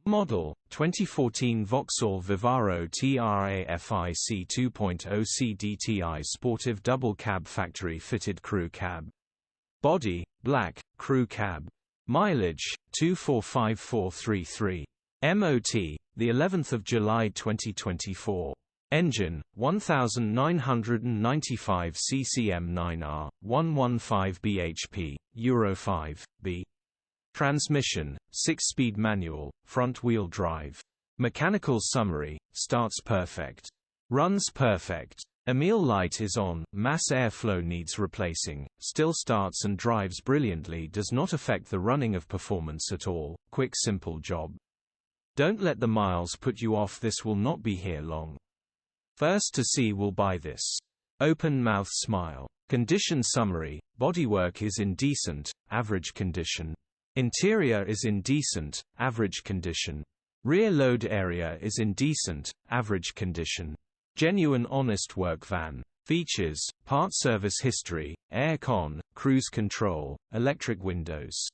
Model, 2014 VAUXHALL Vivaro TRAFIC 2.0 CDTI Sportive Doublecab Factory Fitted Crew Cab. Body, black, crew cab. Mileage, 245433. MOT, the 11th of July 2024. Engine, 1995 CCM9R, 115 bhp, Euro 5, B. Transmission, 6-speed manual, front-wheel drive. Mechanical summary, starts perfect. Runs perfect. Emil light is on, mass airflow needs replacing, still starts and drives brilliantly, does not affect the running of performance at all, quick simple job. Don't let the miles put you off, this will not be here long. First to see will buy this. Open mouth smile. Condition summary, bodywork is in decent, average condition. Interior is in decent, average condition. Rear load area is in decent, average condition. Genuine honest work van. Features, part service history, air con, cruise control, electric windows.